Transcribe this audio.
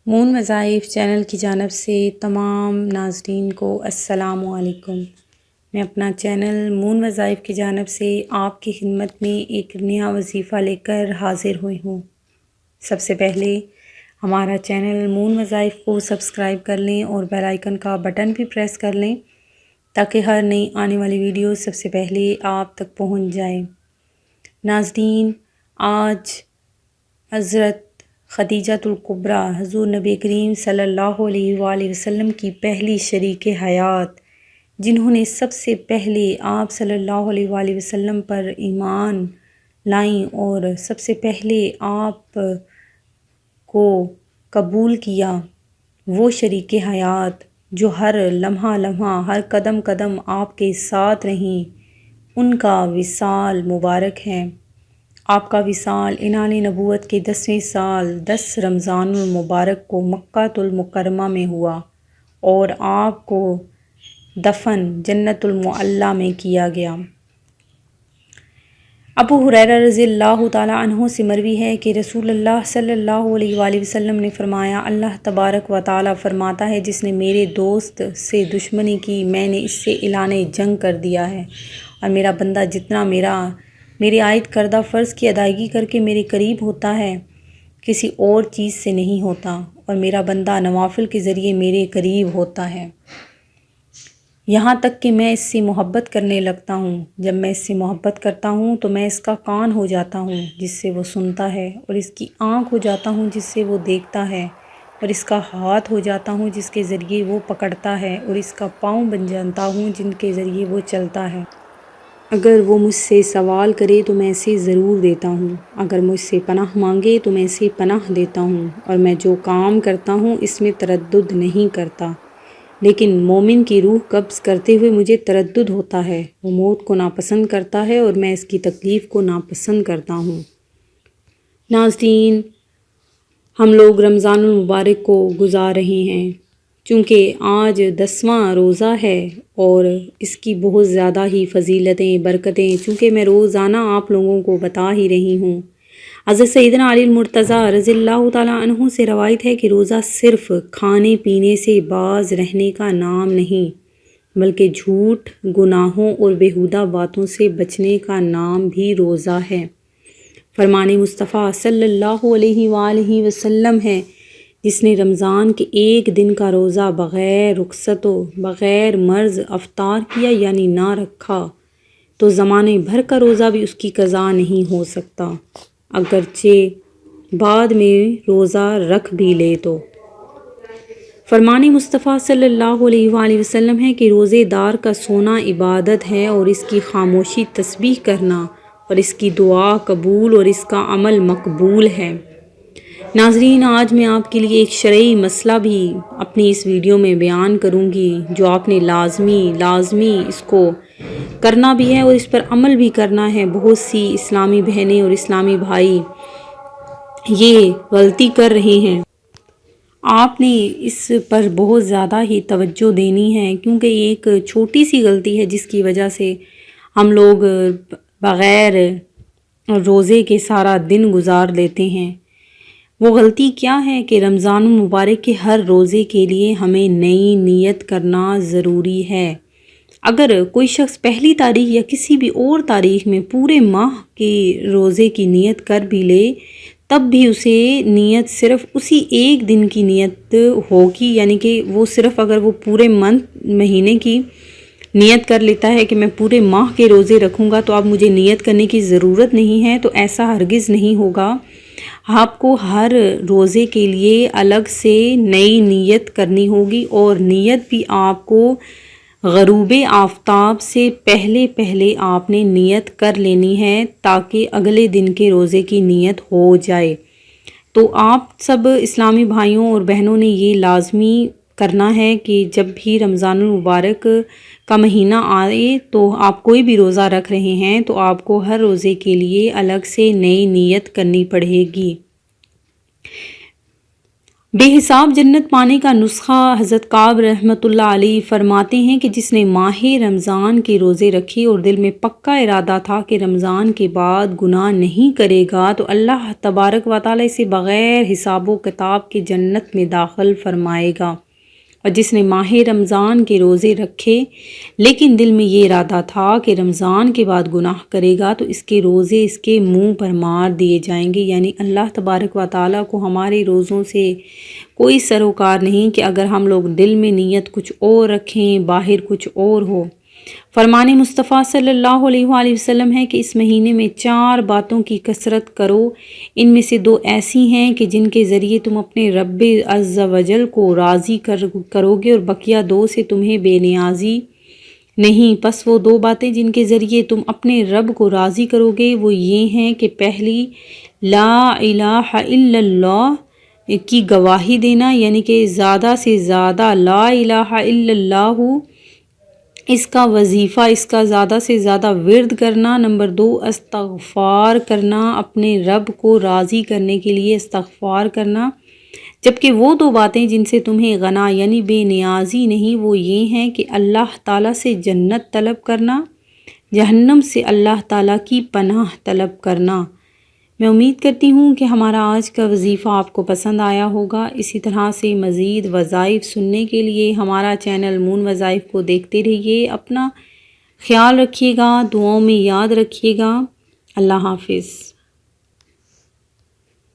مون وظائف چینل کی جانب سے تمام ناظرین کو السلام علیکم۔ میں اپنا چینل مون وظائف کی جانب سے آپ کی خدمت میں ایک نیا وظیفہ لے کر حاضر ہوئی ہوں۔ سب سے پہلے ہمارا چینل مون وظائف کو سبسکرائب کر لیں اور بیل آئیکن کا بٹن بھی پریس کر لیں تاکہ ہر نئی آنے والی ویڈیو سب سے پہلے آپ تک پہنچ جائے۔ ناظرین، آج حضرت خدیجۃ الکبریٰ حضور نبی کریم صلی اللہ علیہ وآلہ وسلم کی پہلی شریک حیات، جنہوں نے سب سے پہلے آپ صلی اللہ علیہ وآلہ وسلم پر ایمان لائیں اور سب سے پہلے آپ کو قبول کیا، وہ شریک حیات جو ہر لمحہ لمحہ ہر قدم قدم آپ کے ساتھ رہیں، ان کا وصال مبارک ہے۔ آپ کا وصال انال نبوت کے 10ویں سال 10 رمضان المبارک کو مکہ المکرمہ میں ہوا اور آپ کو دفن جنت المعلیٰ میں کیا گیا۔ ابو ہریرہ رضی اللہ تعالیٰ عنہ سے مروی ہے کہ رسول اللہ صلی اللہ علیہ وآلہ وسلم نے فرمایا، اللہ تبارک و تعالیٰ فرماتا ہے، جس نے میرے دوست سے دشمنی کی میں نے اس سے اعلان جنگ کر دیا ہے، اور میرا بندہ جتنا میرے عائد کردہ فرض کی ادائیگی کر کے میرے قریب ہوتا ہے، کسی اور چیز سے نہیں ہوتا، اور میرا بندہ نوافل کے ذریعے میرے قریب ہوتا ہے، یہاں تک کہ میں اس سے محبت کرنے لگتا ہوں۔ جب میں اس سے محبت کرتا ہوں تو میں اس کا کان ہو جاتا ہوں جس سے وہ سنتا ہے، اور اس کی آنکھ ہو جاتا ہوں جس سے وہ دیکھتا ہے، اور اس کا ہاتھ ہو جاتا ہوں جس کے ذریعے وہ پکڑتا ہے، اور اس کا پاؤں بن جاتا ہوں جن کے ذریعے وہ چلتا ہے۔ اگر وہ مجھ سے سوال کرے تو میں اسے ضرور دیتا ہوں، اگر مجھ سے پناہ مانگے تو میں اسے پناہ دیتا ہوں، اور میں جو کام کرتا ہوں اس میں تردد نہیں کرتا۔ لیکن مومن کی روح قبض کرتے ہوئے مجھے تردد ہوتا ہے، وہ موت کو ناپسند کرتا ہے اور میں اس کی تکلیف کو ناپسند کرتا ہوں۔ ناظرین، ہم لوگ رمضان المبارک کو گزار رہے ہیں، چونکہ آج 10واں روزہ ہے اور اس کی بہت زیادہ ہی فضیلتیں برکتیں چونکہ میں روزانہ آپ لوگوں کو بتا ہی رہی ہوں۔ حضرت سیدنا علی المرتضیٰ رضی اللہ تعالیٰ عنہ سے روایت ہے کہ روزہ صرف کھانے پینے سے باز رہنے کا نام نہیں، بلکہ جھوٹ، گناہوں اور بیہودہ باتوں سے بچنے کا نام بھی روزہ ہے۔ فرمان مصطفیٰ صلی اللہ علیہ وآلہ وسلم ہے، جس نے رمضان کے ایک دن کا روزہ بغیر رخصت و بغیر مرض افطار کیا یعنی نہ رکھا تو زمانے بھر کا روزہ بھی اس کی قضا نہیں ہو سکتا، اگرچہ بعد میں روزہ رکھ بھی لے تو۔ فرمان مصطفیٰ صلی اللہ علیہ وآلہ وسلم ہے کہ روزے دار کا سونا عبادت ہے اور اس کی خاموشی تسبیح کرنا، اور اس کی دعا قبول اور اس کا عمل مقبول ہے۔ ناظرین، آج میں آپ کے لیے ایک شرعی مسئلہ بھی اپنی اس ویڈیو میں بیان کروں گی جو آپ نے لازمی اس کو کرنا بھی ہے اور اس پر عمل بھی کرنا ہے۔ بہت سی اسلامی بہنیں اور اسلامی بھائی یہ غلطی کر رہے ہیں، آپ نے اس پر بہت زیادہ ہی توجہ دینی ہے، کیونکہ یہ ایک چھوٹی سی غلطی ہے جس کی وجہ سے ہم لوگ بغیر روزے کے سارا دن گزار دیتے ہیں۔ وہ غلطی کیا ہے کہ رمضان المبارک کے ہر روزے کے لیے ہمیں نئی نیت کرنا ضروری ہے۔ اگر کوئی شخص پہلی تاریخ یا کسی بھی اور تاریخ میں پورے ماہ کے روزے کی نیت کر بھی لے، تب بھی اسے نیت صرف اسی ایک دن کی نیت ہوگی، یعنی کہ وہ صرف اگر وہ پورے مہینے کی نیت کر لیتا ہے کہ میں پورے ماہ کے روزے رکھوں گا تو اب مجھے نیت کرنے کی ضرورت نہیں ہے، تو ایسا ہرگز نہیں ہوگا۔ آپ کو ہر روزے کے لیے الگ سے نئی نیت کرنی ہوگی، اور نیت بھی آپ کو غروب آفتاب سے پہلے آپ نے نیت کر لینی ہے تاکہ اگلے دن کے روزے کی نیت ہو جائے۔ تو آپ سب اسلامی بھائیوں اور بہنوں نے یہ لازمی کرنا ہے کہ جب بھی رمضان المبارک کا مہینہ آئے تو آپ کوئی بھی روزہ رکھ رہے ہیں تو آپ کو ہر روزے کے لیے الگ سے نئی نیت کرنی پڑے گی۔ بے حساب جنت پانے کا نسخہ حضرت کعب رحمۃ اللہ علیہ فرماتے ہیں کہ جس نے ماہ رمضان کے روزے رکھے اور دل میں پکا ارادہ تھا کہ رمضان کے بعد گناہ نہیں کرے گا تو اللہ تبارک و تعالیٰ اسے بغیر حساب و کتاب کے جنت میں داخل فرمائے گا، اور جس نے ماہ رمضان کے روزے رکھے لیکن دل میں یہ ارادہ تھا کہ رمضان کے بعد گناہ کرے گا تو اس کے روزے اس کے منہ پر مار دیے جائیں گے۔ یعنی اللہ تبارک و تعالیٰ کو ہمارے روزوں سے کوئی سروکار نہیں کہ اگر ہم لوگ دل میں نیت کچھ اور رکھیں باہر کچھ اور ہو۔ فرمان مصطفیٰ صلی اللہ علیہ وآلہ وسلم ہے کہ اس مہینے میں 4 باتوں کی کثرت کرو، ان میں سے 2 ایسی ہیں کہ جن کے ذریعے تم اپنے رب عز و جل کو راضی کرو گے اور بقیہ 2 سے تمہیں بے نیازی نہیں۔ پس وہ 2 باتیں جن کے ذریعے تم اپنے رب کو راضی کرو گے وہ یہ ہیں کہ پہلی لا الہ الا اللہ کی گواہی دینا، یعنی کہ زیادہ سے زیادہ لا الہ الا اللہ اس کا وظیفہ، اس کا زیادہ سے زیادہ ورد کرنا۔ نمبر 2 استغفار کرنا، اپنے رب کو راضی کرنے کے لیے استغفار کرنا۔ جبکہ وہ 2 باتیں جن سے تمہیں غنا یعنی بے نیازی نہیں وہ یہ ہیں کہ اللہ تعالیٰ سے جنت طلب کرنا، جہنم سے اللہ تعالیٰ کی پناہ طلب کرنا۔ میں امید کرتی ہوں کہ ہمارا آج کا وظیفہ آپ کو پسند آیا ہوگا۔ اسی طرح سے مزید وظائف سننے کے لیے ہمارا چینل مون وظائف کو دیکھتے رہیے۔ اپنا خیال رکھیے گا، دعاؤں میں یاد رکھیے گا۔ اللہ حافظ۔